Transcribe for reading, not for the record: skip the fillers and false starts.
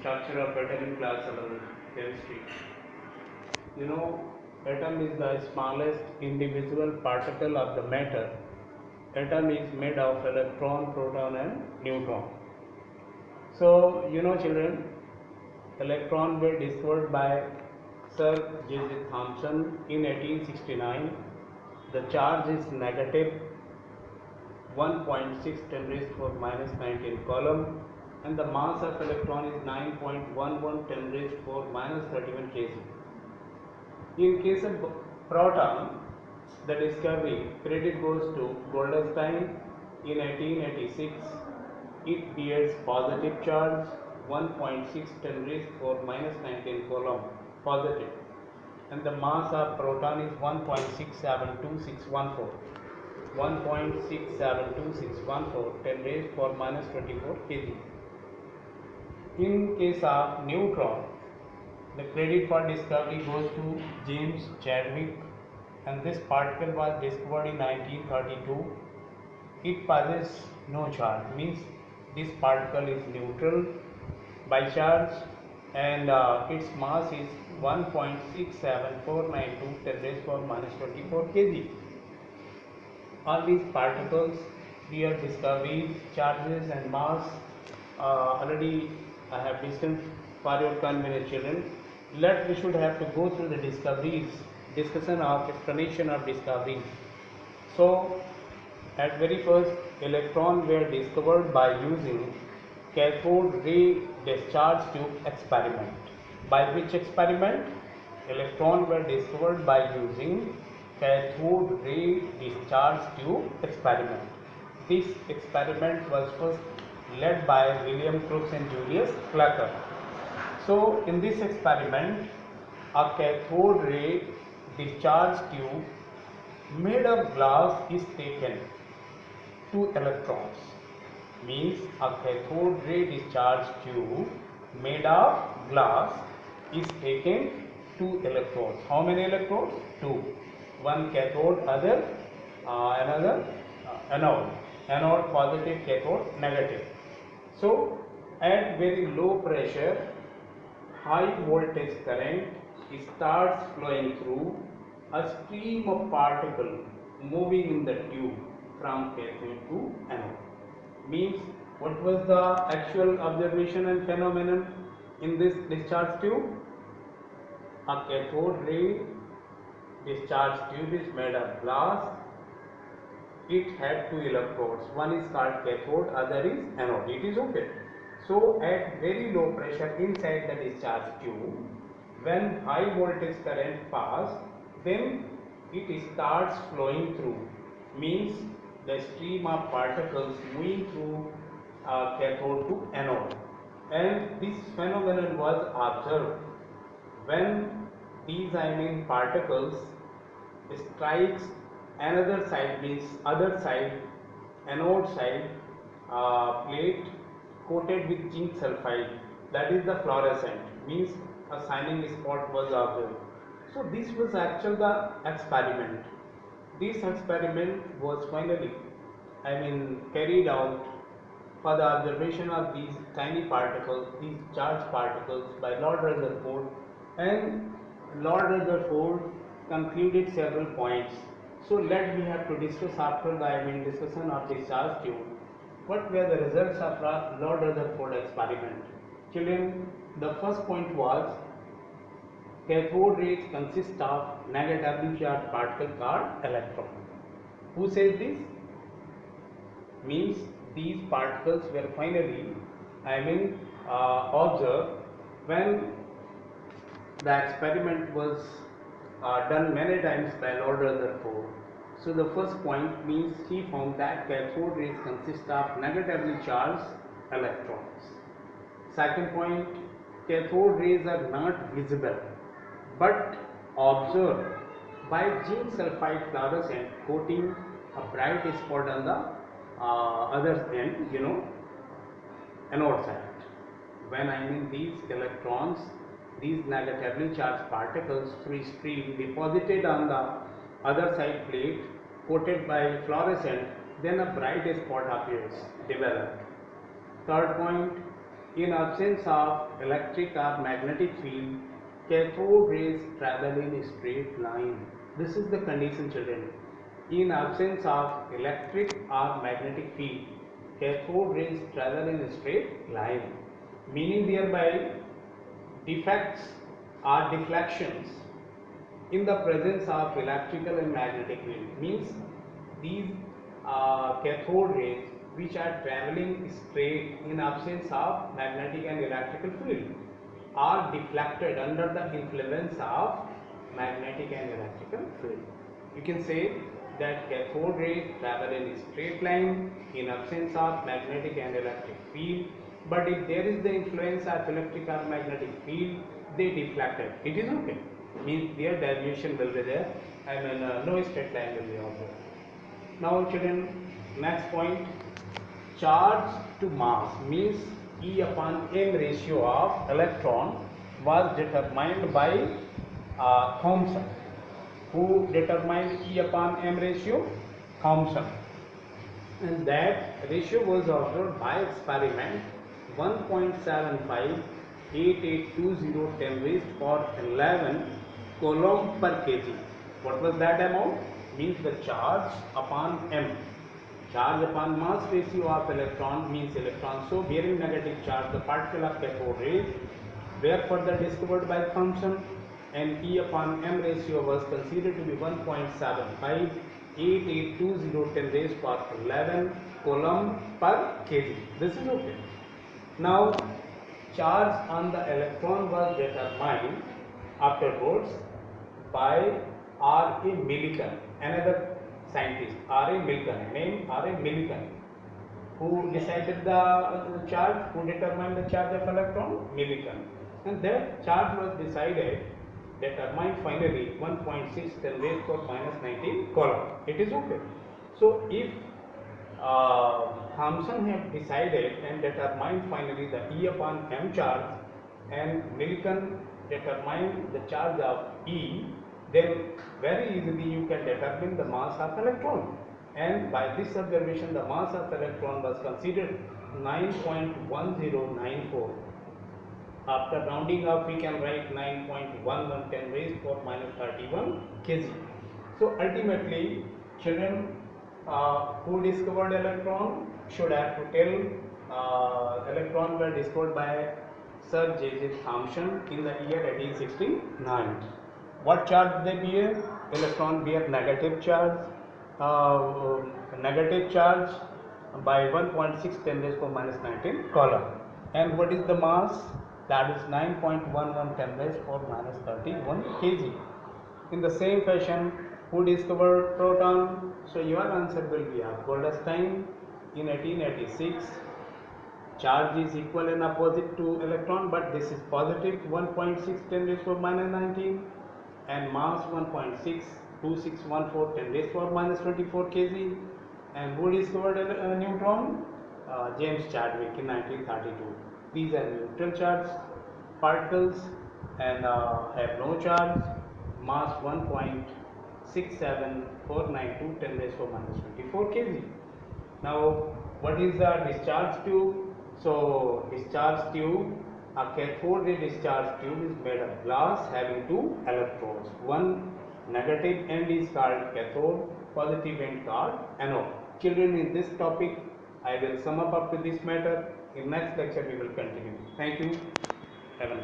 structure of atom in class 11 chemistry. You know, atom is the smallest individual particle of the matter. Atom is made of electron, proton and neutron. So, children, electron were discovered by Sir J.J. Thomson in 1869. The charge is negative 1.6 10 raised to minus 19 coulomb, and the mass of electron is 9.11 10 raised to minus 31 kg. In case of proton, the discovery credit goes to Goldstein in 1886. It bears positive charge 1.6 10 raised to minus 19 coulomb positive, and the mass of proton is 1.672614. 1.672614 10 raised to minus 24 kg. In case of neutron, the credit for discovery goes to James Chadwick, and this particle was discovered in 1932. It possesses no charge, means this particle is neutral by charge, and its mass is 1.67492 10 raised to minus 24 kg. All these particles, their discoveries, charges and mass already I have discussed for your convenience, children. We should have to go through the discoveries, discussion of explanation of discoveries. So, at very first, electrons were discovered by using cathode ray discharge tube experiment. By which experiment? Electrons were discovered by using cathode ray discharge tube experiment. This experiment was first led by William Crookes and Julius Clocker. So, in this experiment, a cathode ray discharge tube made of glass is taken. 2 electrons, means a cathode ray discharge tube made of glass is taken 2 electrodes. How many electrodes? 2. One cathode, another anode. Anode positive, cathode negative. So, at very low pressure, high voltage current starts flowing through a stream of particles moving in the tube from cathode to anode. Means, what was the actual observation and phenomenon in this discharge tube? A cathode ray discharge tube is made of glass. It had 2 electrodes. One is called cathode, other is anode. It is okay. So, at very low pressure inside the discharge tube, when high voltage current pass, then it starts flowing through. Means the stream of particles moving through cathode to anode. And this phenomenon was observed when these particles strikes another side, means other side, anode side plate coated with zinc sulfide, that is the fluorescent, means a shining spot was observed. So this was actually the experiment. This experiment was finally carried out for the observation of these tiny particles, these charged particles, by Lord Rutherford, and Lord Rutherford concluded several points. So we have to discuss after the discussion of this charge tube. What were the results of Lord Rutherford experiment? Children, the first point was cathode rays consist of negatively charged particle called electron. Who says this? Means these particles were finally observed when the experiment was done many times by Lord Rutherford. So the first point means he found that cathode rays consist of negatively charged electrons. Second point, cathode rays are not visible but observed by zinc sulfide fluorescent coating a bright spot on the other end, anode side. When these electrons, these negatively charged particles through stream deposited on the other side plate coated by fluorescent, then a bright spot appears, developed. Third point, In absence of electric or magnetic field, cathode rays travel in a straight line. This is the condition, children. In absence of electric or magnetic field, cathode rays travel in a straight line, meaning thereby defects or deflections in the presence of electrical and magnetic field, means these cathode rays which are traveling straight in absence of magnetic and electrical field are deflected under the influence of magnetic and electrical field. You can say that cathode rays travel in a straight line in absence of magnetic and electric field, but if there is the influence of electric or magnetic field, they deflected. It is okay, means their deviation will be there, no straight line will be observed. Now children, next point, charge to mass means E upon m ratio of electron was determined by Thomson. Who determined E upon m ratio? Thomson. And that ratio was observed by experiment 1.75 8820 10 raised for 11 coulomb per kg. What was that amount? Means the charge upon m. Charge upon mass ratio of electron means electron so bearing negative charge, the particle of cathode rays were further discovered by Thomson, and E upon m ratio was considered to be 1.75 8820 10 raised for 11 coulomb per kg. This is okay. Now charge on the electron was determined afterwards by R. A. Millikan, another scientist, R. A. Millikan, named R. A. Millikan. Who decided the charge? Who determined the charge of electron? Millikan. And that charge was determined finally 1.6 10 raised to minus 19 coulomb. It is okay. So if Thomson have decided and determined finally the E upon m charge, and Millikan determined the charge of E, then very easily you can determine the mass of electron. And by this observation, the mass of electron was considered 9.1094. After rounding up, we can write 9.11 10 raised to minus 31 kg. So ultimately, children, who discovered electron should have to tell. Electron were discovered by Sir J.J. Thomson in the year 1869. What charge they bear? Electron bear negative charge. Negative charge by 1.6 10 raised to minus 19 coulomb. And what is the mass? That is 9.11 10 raised to minus 31 kg. In the same fashion, who discovered proton? So your answer will be Goldstein in 1886. Charge is equal and opposite to electron, but this is positive 1.6 10 raised to minus 19, and mass 1.62614 10 raised to minus 24 kg. And who discovered a neutron? James Chadwick in 1932. These are neutral charge particles and have no charge. Mass 1.67492 10 raised to minus 24 kg. Now, what is the discharge tube? So, discharge tube, a cathode ray discharge tube is made of glass having two electrodes. One negative end is called cathode, positive end called anode. Children, in this topic, I will sum up to this matter. In next lecture, we will continue. Thank you.